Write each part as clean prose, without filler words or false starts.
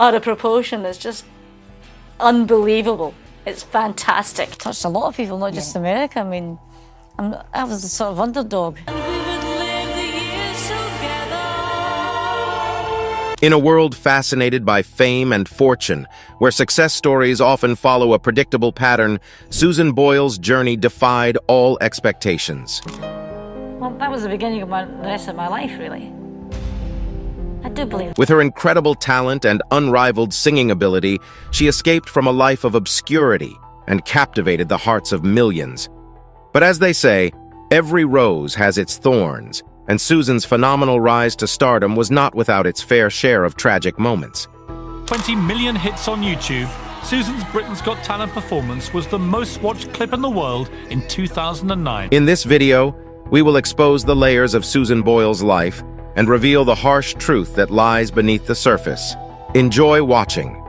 out of proportion is just unbelievable. It's fantastic. Touched a lot of people, not just America. I mean, I was a sort of underdog. In a world fascinated by fame and fortune, where success stories often follow a predictable pattern, Susan Boyle's journey defied all expectations. Well, that was the beginning of the rest of my life, really. I do believe. With her incredible talent and unrivaled singing ability, she escaped from a life of obscurity and captivated the hearts of millions. But as they say, every rose has its thorns, and Susan's phenomenal rise to stardom was not without its fair share of tragic moments. 20 million hits on YouTube, Susan's Britain's Got Talent performance was the most watched clip in the world in 2009. In this video, we will expose the layers of Susan Boyle's life and reveal the harsh truth that lies beneath the surface. Enjoy watching.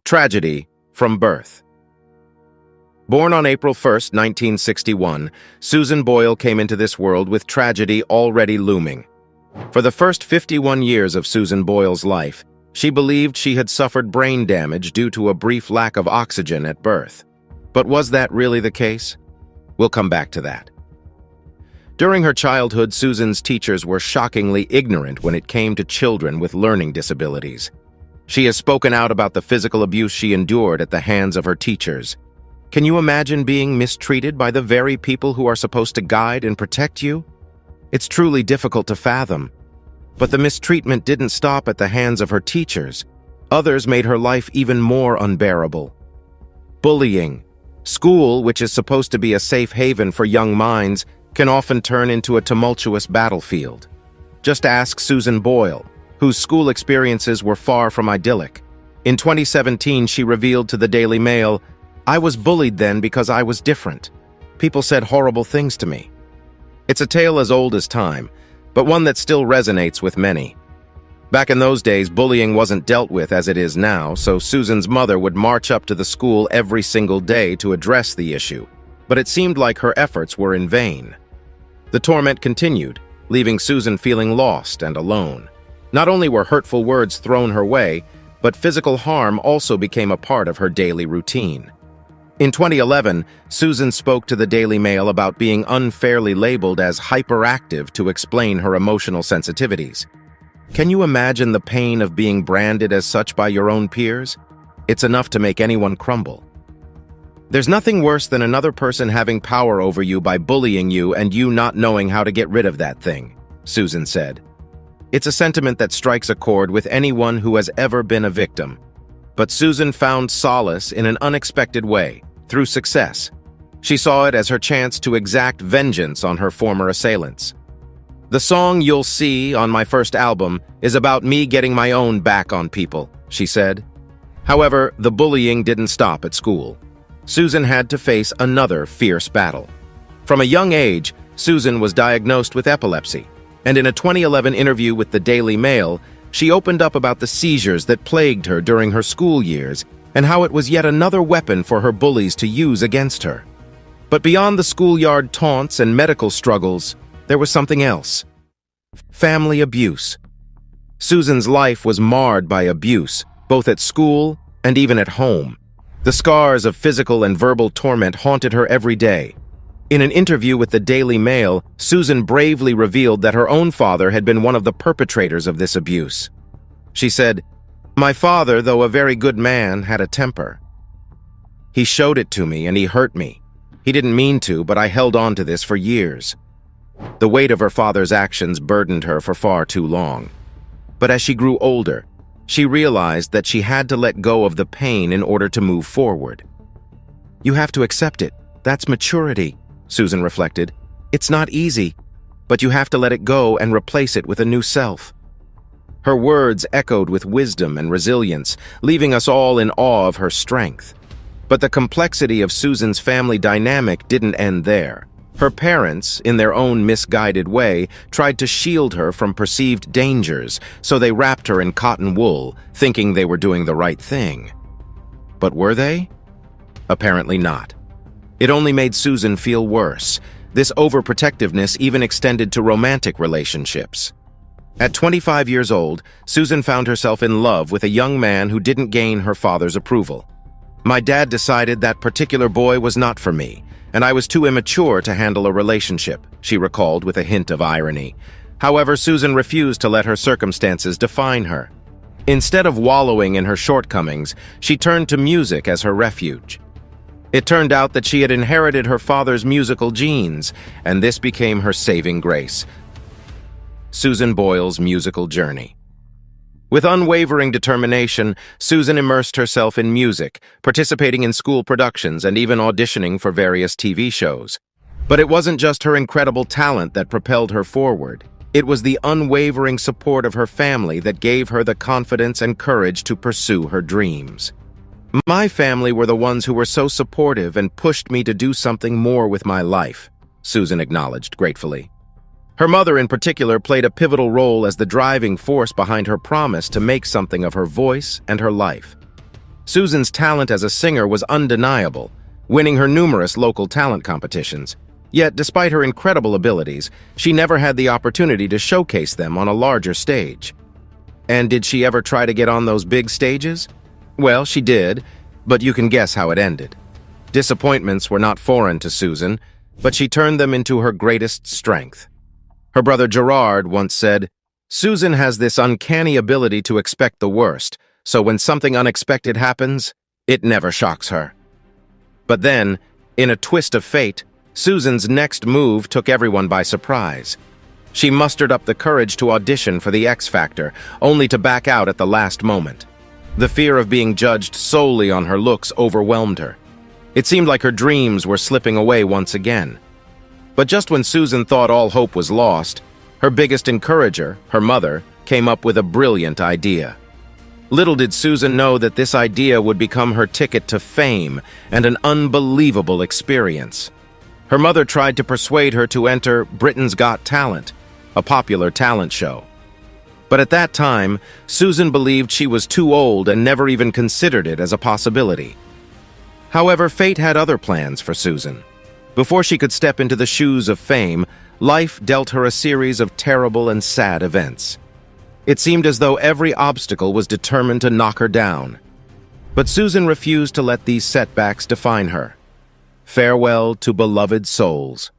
Tragedy from birth. Born on April 1, 1961, Susan Boyle came into this world with tragedy already looming. For the first 51 years of Susan Boyle's life, she believed she had suffered brain damage due to a brief lack of oxygen at birth. But was that really the case? We'll come back to that. During her childhood, Susan's teachers were shockingly ignorant when it came to children with learning disabilities. She has spoken out about the physical abuse she endured at the hands of her teachers. Can you imagine being mistreated by the very people who are supposed to guide and protect you? It's truly difficult to fathom. But the mistreatment didn't stop at the hands of her teachers. Others made her life even more unbearable. Bullying. School, which is supposed to be a safe haven for young minds, can often turn into a tumultuous battlefield. Just ask Susan Boyle, whose school experiences were far from idyllic. In 2017, she revealed to the Daily Mail, "I was bullied then because I was different. People said horrible things to me." It's a tale as old as time, but one that still resonates with many. Back in those days, bullying wasn't dealt with as it is now, so Susan's mother would march up to the school every single day to address the issue. But it seemed like her efforts were in vain. The torment continued, leaving Susan feeling lost and alone. Not only were hurtful words thrown her way, but physical harm also became a part of her daily routine. In 2011, Susan spoke to the Daily Mail about being unfairly labeled as hyperactive to explain her emotional sensitivities. Can you imagine the pain of being branded as such by your own peers? It's enough to make anyone crumble. There's nothing worse than another person having power over you by bullying you and you not knowing how to get rid of that thing, Susan said. It's a sentiment that strikes a chord with anyone who has ever been a victim. But Susan found solace in an unexpected way, through success. She saw it as her chance to exact vengeance on her former assailants. "The song You'll See on my first album is about me getting my own back on people," she said. However, the bullying didn't stop at school. Susan had to face another fierce battle. From a young age, Susan was diagnosed with epilepsy, and in a 2011 interview with the Daily Mail, she opened up about the seizures that plagued her during her school years and how it was yet another weapon for her bullies to use against her. But beyond the schoolyard taunts and medical struggles, there was something else. Family abuse. Susan's life was marred by abuse, both at school and even at home. The scars of physical and verbal torment haunted her every day. In an interview with the Daily Mail, Susan bravely revealed that her own father had been one of the perpetrators of this abuse. She said, "My father, though a very good man, had a temper. He showed it to me and he hurt me. He didn't mean to, but I held on to this for years." The weight of her father's actions burdened her for far too long. But as she grew older, she realized that she had to let go of the pain in order to move forward. "You have to accept it. That's maturity," Susan reflected. "It's not easy, but you have to let it go and replace it with a new self." Her words echoed with wisdom and resilience, leaving us all in awe of her strength. But the complexity of Susan's family dynamic didn't end there. Her parents, in their own misguided way, tried to shield her from perceived dangers, so they wrapped her in cotton wool, thinking they were doing the right thing. But were they? Apparently not. It only made Susan feel worse. This overprotectiveness even extended to romantic relationships. At 25 years old, Susan found herself in love with a young man who didn't gain her father's approval. My dad decided that particular boy was not for me, and I was too immature to handle a relationship, she recalled with a hint of irony. However, Susan refused to let her circumstances define her. Instead of wallowing in her shortcomings, she turned to music as her refuge. It turned out that she had inherited her father's musical genes, and this became her saving grace. Susan Boyle's musical journey. With unwavering determination, Susan immersed herself in music, participating in school productions and even auditioning for various TV shows. But it wasn't just her incredible talent that propelled her forward. It was the unwavering support of her family that gave her the confidence and courage to pursue her dreams. My family were the ones who were so supportive and pushed me to do something more with my life, Susan acknowledged gratefully. Her mother in particular played a pivotal role as the driving force behind her promise to make something of her voice and her life. Susan's talent as a singer was undeniable, winning her numerous local talent competitions. Yet, despite her incredible abilities, she never had the opportunity to showcase them on a larger stage. And did she ever try to get on those big stages? Well, she did, but you can guess how it ended. Disappointments were not foreign to Susan, but she turned them into her greatest strength. Her brother Gerard once said, "Susan has this uncanny ability to expect the worst, so when something unexpected happens, it never shocks her." But then, in a twist of fate, Susan's next move took everyone by surprise. She mustered up the courage to audition for the X Factor, only to back out at the last moment. The fear of being judged solely on her looks overwhelmed her. It seemed like her dreams were slipping away once again. But just when Susan thought all hope was lost, her biggest encourager, her mother, came up with a brilliant idea. Little did Susan know that this idea would become her ticket to fame and an unbelievable experience. Her mother tried to persuade her to enter Britain's Got Talent, a popular talent show. But at that time, Susan believed she was too old and never even considered it as a possibility. However, fate had other plans for Susan. Before she could step into the shoes of fame, life dealt her a series of terrible and sad events. It seemed as though every obstacle was determined to knock her down. But Susan refused to let these setbacks define her. Farewell to beloved souls.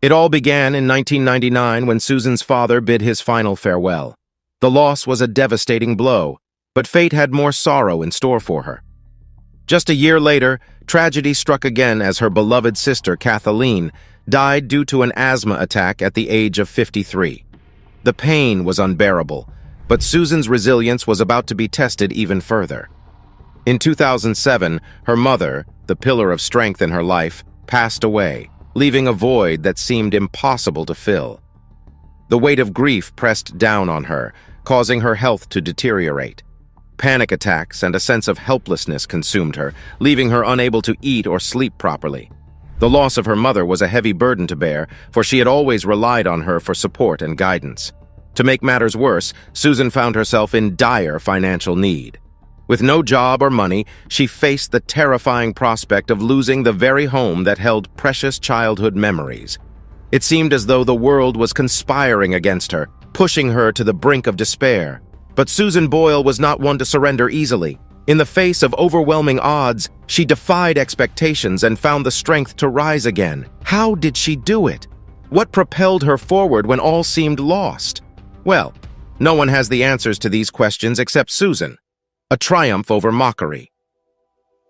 It all began in 1999 when Susan's father bid his final farewell. The loss was a devastating blow, but fate had more sorrow in store for her. Just a year later, tragedy struck again as her beloved sister, Kathleen, died due to an asthma attack at the age of 53. The pain was unbearable, but Susan's resilience was about to be tested even further. In 2007, her mother, the pillar of strength in her life, passed away, leaving a void that seemed impossible to fill. The weight of grief pressed down on her, causing her health to deteriorate. Panic attacks and a sense of helplessness consumed her, leaving her unable to eat or sleep properly. The loss of her mother was a heavy burden to bear, for she had always relied on her for support and guidance. To make matters worse, Susan found herself in dire financial need. With no job or money, she faced the terrifying prospect of losing the very home that held precious childhood memories. It seemed as though the world was conspiring against her, pushing her to the brink of despair. But Susan Boyle was not one to surrender easily. In the face of overwhelming odds, she defied expectations and found the strength to rise again. How did she do it? What propelled her forward when all seemed lost? Well, no one has the answers to these questions except Susan. A triumph over mockery.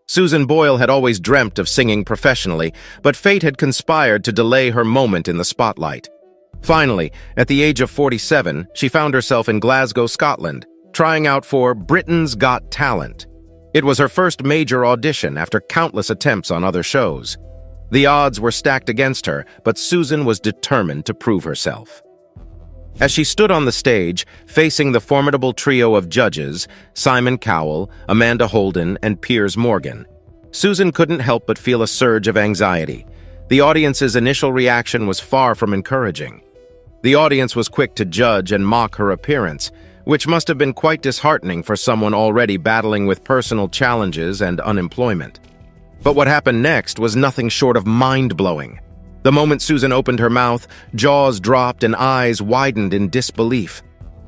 Susan Boyle had always dreamt of singing professionally, but fate had conspired to delay her moment in the spotlight. Finally, at the age of 47, she found herself in Glasgow, Scotland, trying out for Britain's Got Talent. It was her first major audition after countless attempts on other shows. The odds were stacked against her, but Susan was determined to prove herself. As she stood on the stage, facing the formidable trio of judges, Simon Cowell, Amanda Holden, and Piers Morgan, Susan couldn't help but feel a surge of anxiety. The audience's initial reaction was far from encouraging. The audience was quick to judge and mock her appearance, which must have been quite disheartening for someone already battling with personal challenges and unemployment. But what happened next was nothing short of mind-blowing. The moment Susan opened her mouth, jaws dropped and eyes widened in disbelief.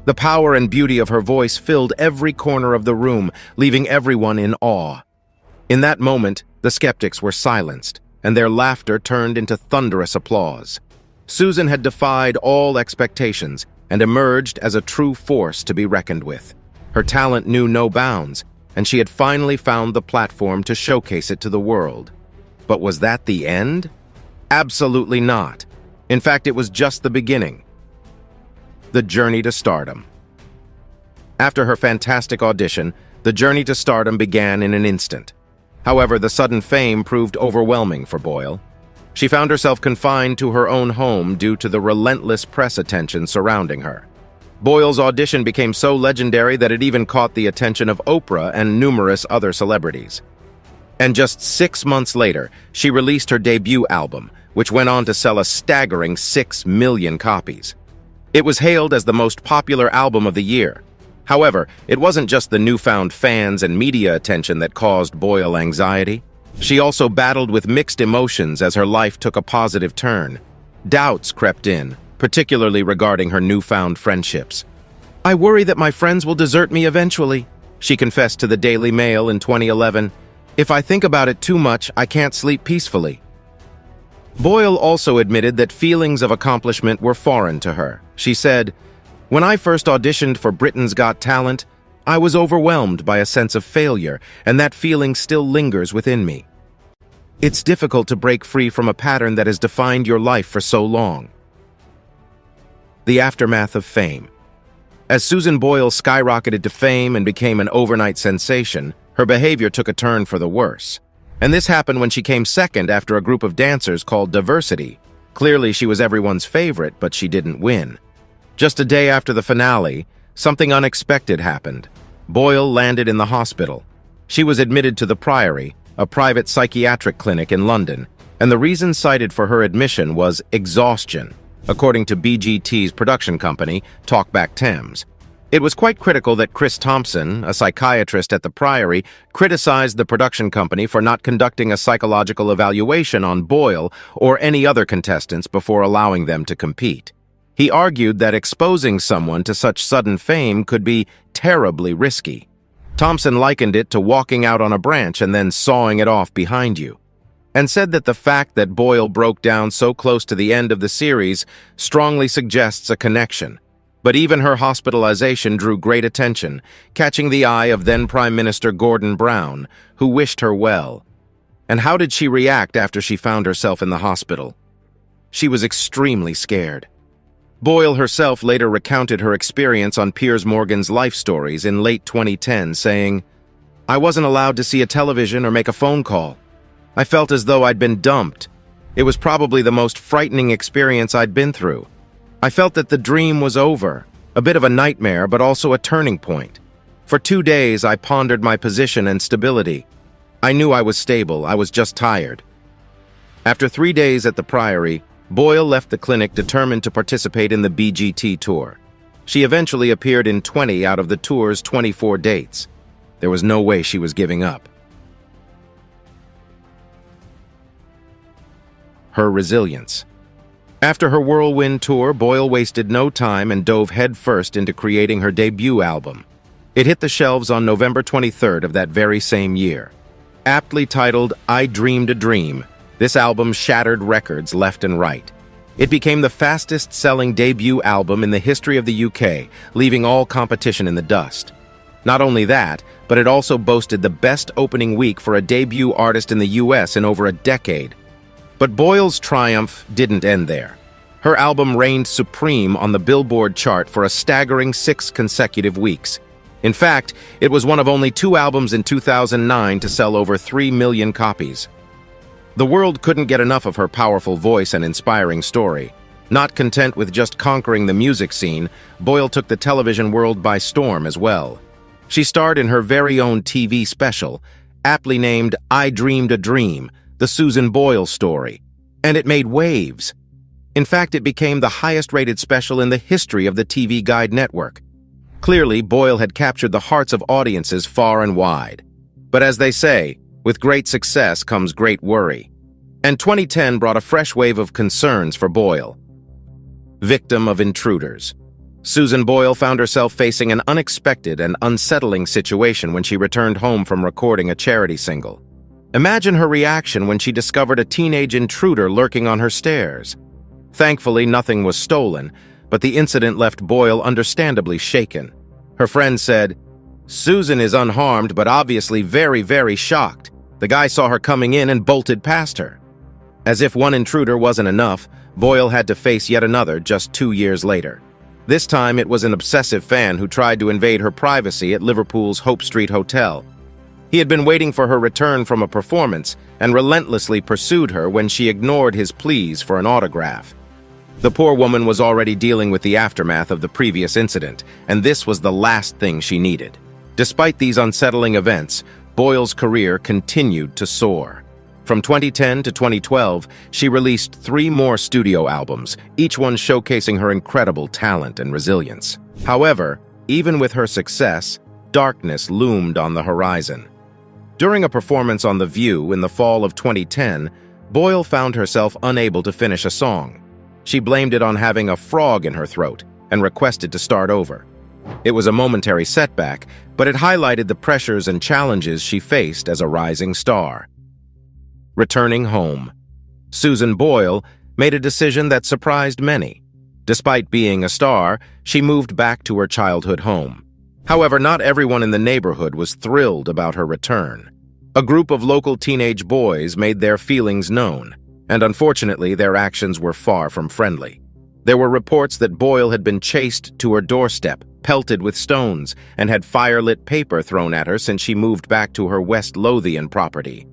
The power and beauty of her voice filled every corner of the room, leaving everyone in awe. In that moment, the skeptics were silenced, and their laughter turned into thunderous applause. Susan had defied all expectations and emerged as a true force to be reckoned with. Her talent knew no bounds, and she had finally found the platform to showcase it to the world. But was that the end? Absolutely not. In fact, it was just the beginning. The journey to stardom. After her fantastic audition, the journey to stardom began in an instant. However, the sudden fame proved overwhelming for Boyle. She found herself confined to her own home due to the relentless press attention surrounding her. Boyle's audition became so legendary that it even caught the attention of Oprah and numerous other celebrities. And just 6 months later, she released her debut album, which went on to sell a staggering 6 million copies. It was hailed as the most popular album of the year. However, it wasn't just the newfound fans and media attention that caused Boyle anxiety. She also battled with mixed emotions as her life took a positive turn. Doubts crept in, particularly regarding her newfound friendships. "I worry that my friends will desert me eventually," she confessed to the Daily Mail in 2011. "If I think about it too much, I can't sleep peacefully." Boyle also admitted that feelings of accomplishment were foreign to her. She said, "When I first auditioned for Britain's Got Talent, I was overwhelmed by a sense of failure, and that feeling still lingers within me. It's difficult to break free from a pattern that has defined your life for so long." The aftermath of fame. As Susan Boyle skyrocketed to fame and became an overnight sensation, her behavior took a turn for the worse. And this happened when she came second after a group of dancers called Diversity. Clearly, she was everyone's favorite, but she didn't win. Just a day after the finale, something unexpected happened. Boyle landed in the hospital. She was admitted to the Priory, a private psychiatric clinic in London, and the reason cited for her admission was exhaustion, according to BGT's production company, Talkback Thames. It was quite critical that Chris Thompson, a psychiatrist at the Priory, criticized the production company for not conducting a psychological evaluation on Boyle or any other contestants before allowing them to compete. He argued that exposing someone to such sudden fame could be terribly risky. Thompson likened it to walking out on a branch and then sawing it off behind you, and said that the fact that Boyle broke down so close to the end of the series strongly suggests a connection. But even her hospitalization drew great attention, catching the eye of then Prime Minister Gordon Brown, who wished her well. And how did she react after she found herself in the hospital? She was extremely scared. Boyle herself later recounted her experience on Piers Morgan's Life Stories in late 2010, saying, "I wasn't allowed to see a television or make a phone call. I felt as though I'd been dumped. It was probably the most frightening experience I'd been through. I felt that the dream was over, a bit of a nightmare, but also a turning point. For 2 days, I pondered my position and stability. I knew I was stable, I was just tired." After 3 days at the Priory, Boyle left the clinic determined to participate in the BGT tour. She eventually appeared in 20 out of the tour's 24 dates. There was no way she was giving up. Her resilience. After her whirlwind tour, Boyle wasted no time and dove headfirst into creating her debut album. It hit the shelves on November 23rd of that very same year. Aptly titled "I Dreamed a Dream," this album shattered records left and right. It became the fastest-selling debut album in the history of the UK, leaving all competition in the dust. Not only that, but it also boasted the best opening week for a debut artist in the US in over a decade. But Boyle's triumph didn't end there. Her album reigned supreme on the Billboard chart for a staggering 6 consecutive weeks. In fact, it was one of only 2 albums in 2009 to sell over 3 million copies. The world couldn't get enough of her powerful voice and inspiring story. Not content with just conquering the music scene, Boyle took the television world by storm as well. She starred in her very own TV special, aptly named "I Dreamed a Dream," the Susan Boyle story, and it made waves. In fact, it became the highest-rated special in the history of the TV Guide network. Clearly, Boyle had captured the hearts of audiences far and wide. But as they say, with great success comes great worry. And 2010 brought a fresh wave of concerns for Boyle. Victim of intruders. Susan Boyle found herself facing an unexpected and unsettling situation when she returned home from recording a charity single. Imagine her reaction when she discovered a teenage intruder lurking on her stairs. Thankfully, nothing was stolen, but the incident left Boyle understandably shaken. Her friend said, "Susan is unharmed, but obviously very, very shocked. The guy saw her coming in and bolted past her." As if one intruder wasn't enough, Boyle had to face yet another just 2 years later. This time, it was an obsessive fan who tried to invade her privacy at Liverpool's Hope Street Hotel. He had been waiting for her return from a performance and relentlessly pursued her when she ignored his pleas for an autograph. The poor woman was already dealing with the aftermath of the previous incident, and this was the last thing she needed. Despite these unsettling events, Boyle's career continued to soar. From 2010 to 2012, she released 3 more studio albums, each one showcasing her incredible talent and resilience. However, even with her success, darkness loomed on the horizon. During a performance on The View in the fall of 2010, Boyle found herself unable to finish a song. She blamed it on having a frog in her throat and requested to start over. It was a momentary setback, but it highlighted the pressures and challenges she faced as a rising star. Returning home. Susan Boyle made a decision that surprised many. Despite being a star, she moved back to her childhood home. However, not everyone in the neighborhood was thrilled about her return. A group of local teenage boys made their feelings known, and unfortunately, their actions were far from friendly. There were reports that Boyle had been chased to her doorstep, pelted with stones, and had fire-lit paper thrown at her since she moved back to her West Lothian property.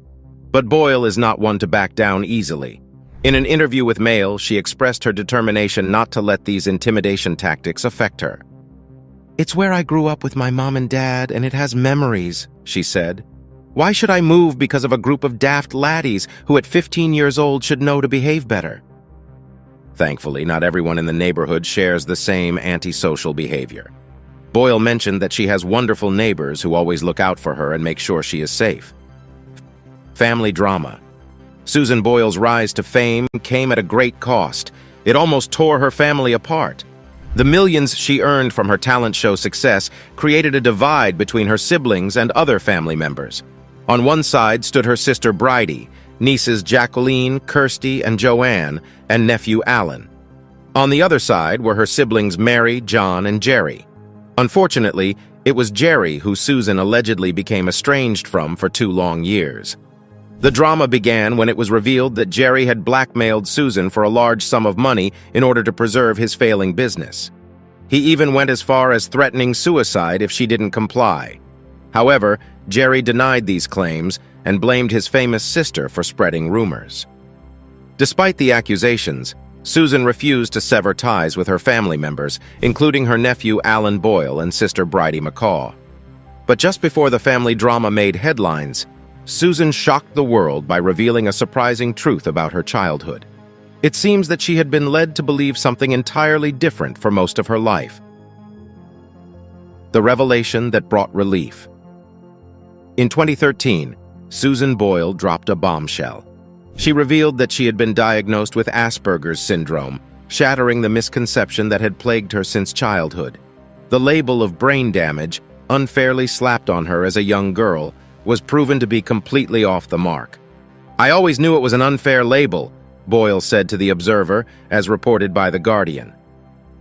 But Boyle is not one to back down easily. In an interview with Mail, she expressed her determination not to let these intimidation tactics affect her. "It's where I grew up with my mom and dad, and it has memories," she said. "Why should I move because of a group of daft laddies who at 15 years old should know to behave better?" Thankfully, not everyone in the neighborhood shares the same antisocial behavior. Boyle mentioned that she has wonderful neighbors who always look out for her and make sure she is safe. Family drama. Susan Boyle's rise to fame came at a great cost. It almost tore her family apart. The millions she earned from her talent show success created a divide between her siblings and other family members. On one side stood her sister Bridie, nieces Jacqueline, Kirsty, and Joanne, and nephew Alan. On the other side were her siblings Mary, John, and Jerry. Unfortunately, it was Jerry who Susan allegedly became estranged from for 2 long years. The drama began when it was revealed that Jerry had blackmailed Susan for a large sum of money in order to preserve his failing business. He even went as far as threatening suicide if she didn't comply. However, Jerry denied these claims and blamed his famous sister for spreading rumors. Despite the accusations, Susan refused to sever ties with her family members, including her nephew Alan Boyle and sister Bridie McCaw. But just before the family drama made headlines, Susan shocked the world by revealing a surprising truth about her childhood. It seems that she had been led to believe something entirely different for most of her life. The revelation that brought relief. In 2013, Susan Boyle dropped a bombshell. She revealed that she had been diagnosed with Asperger's syndrome, shattering the misconception that had plagued her since childhood. The label of brain damage, unfairly slapped on her as a young girl, was proven to be completely off the mark. "I always knew it was an unfair label," Boyle said to The Observer, as reported by The Guardian.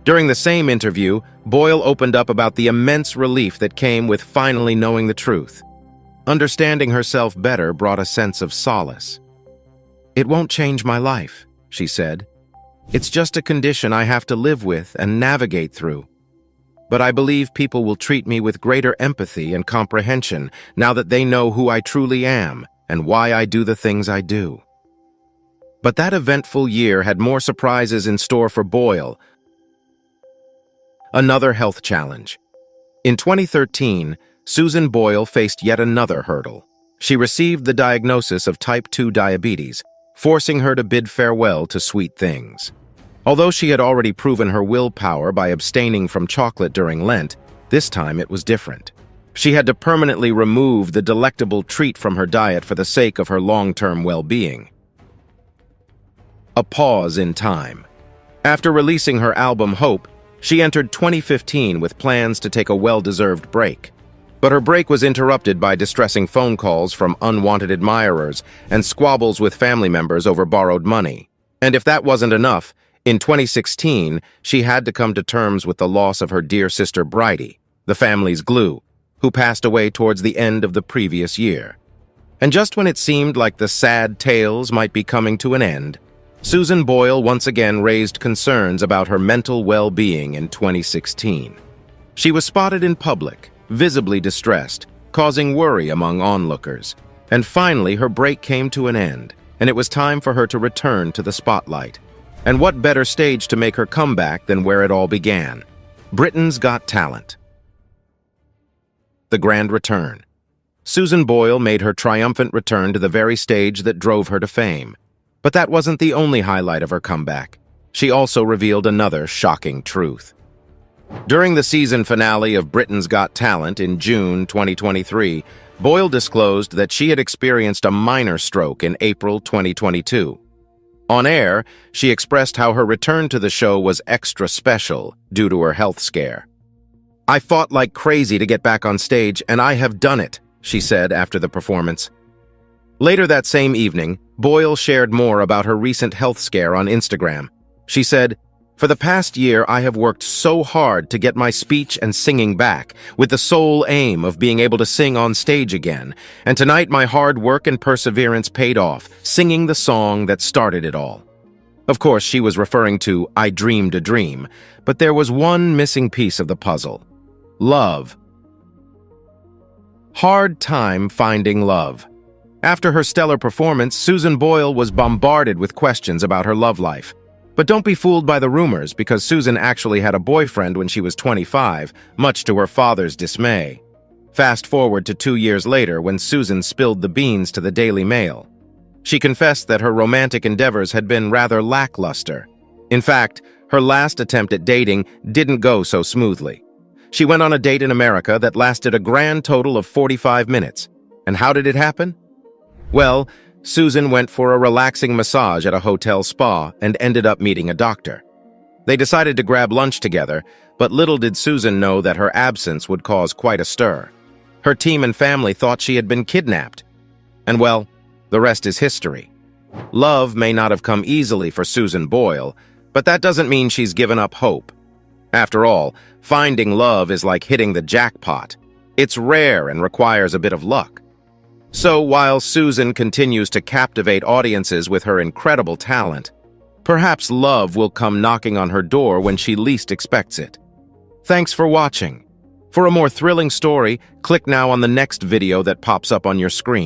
During the same interview, Boyle opened up about the immense relief that came with finally knowing the truth. Understanding herself better brought a sense of solace. "It won't change my life," she said. "It's just a condition I have to live with and navigate through. But I believe people will treat me with greater empathy and comprehension now that they know who I truly am and why I do the things I do." But that eventful year had more surprises in store for Boyle. Another health challenge. In 2013, Susan Boyle faced yet another hurdle. She received the diagnosis of type 2 diabetes, forcing her to bid farewell to sweet things. Although she had already proven her willpower by abstaining from chocolate during Lent, this time it was different. She had to permanently remove the delectable treat from her diet for the sake of her long-term well-being. a pause in time. After releasing her album Hope, she entered 2015 with plans to take a well-deserved break. But her break was interrupted by distressing phone calls from unwanted admirers and squabbles with family members over borrowed money. And if that wasn't enough, in 2016, she had to come to terms with the loss of her dear sister Bridie, the family's glue, who passed away towards the end of the previous year. And just when it seemed like the sad tales might be coming to an end, Susan Boyle once again raised concerns about her mental well-being in 2016. She was spotted in public, visibly distressed, causing worry among onlookers. And finally, her break came to an end, and it was time for her to return to the spotlight. And what better stage to make her comeback than where it all began? Britain's Got Talent. The grand return. Susan Boyle made her triumphant return to the very stage that drove her to fame. But that wasn't the only highlight of her comeback. She also revealed another shocking truth. During the season finale of Britain's Got Talent in June 2023, Boyle disclosed that she had experienced a minor stroke in April 2022. On air, she expressed how her return to the show was extra special due to her health scare. "I fought like crazy to get back on stage, and I have done it," she said after the performance. Later that same evening, Boyle shared more about her recent health scare on Instagram. She said, "For the past year, I have worked so hard to get my speech and singing back, with the sole aim of being able to sing on stage again. And tonight, my hard work and perseverance paid off, singing the song that started it all." Of course, she was referring to "I Dreamed a Dream," but there was one missing piece of the puzzle: love. Hard time finding love. After her stellar performance, Susan Boyle was bombarded with questions about her love life. But don't be fooled by the rumors, because Susan actually had a boyfriend when she was 25, much to her father's dismay. Fast forward to 2 years later when Susan spilled the beans to the Daily Mail. She confessed that her romantic endeavors had been rather lackluster. In fact, her last attempt at dating didn't go so smoothly. She went on a date in America that lasted a grand total of 45 minutes. And how did it happen? Well, Susan went for a relaxing massage at a hotel spa and ended up meeting a doctor. They decided to grab lunch together, but little did Susan know that her absence would cause quite a stir. Her team and family thought she had been kidnapped. And well, the rest is history. Love may not have come easily for Susan Boyle, but that doesn't mean she's given up hope. After all, finding love is like hitting the jackpot. It's rare and requires a bit of luck. So while Susan continues to captivate audiences with her incredible talent, perhaps love will come knocking on her door when she least expects it. Thanks for watching. For a more thrilling story, click now on the next video that pops up on your screen.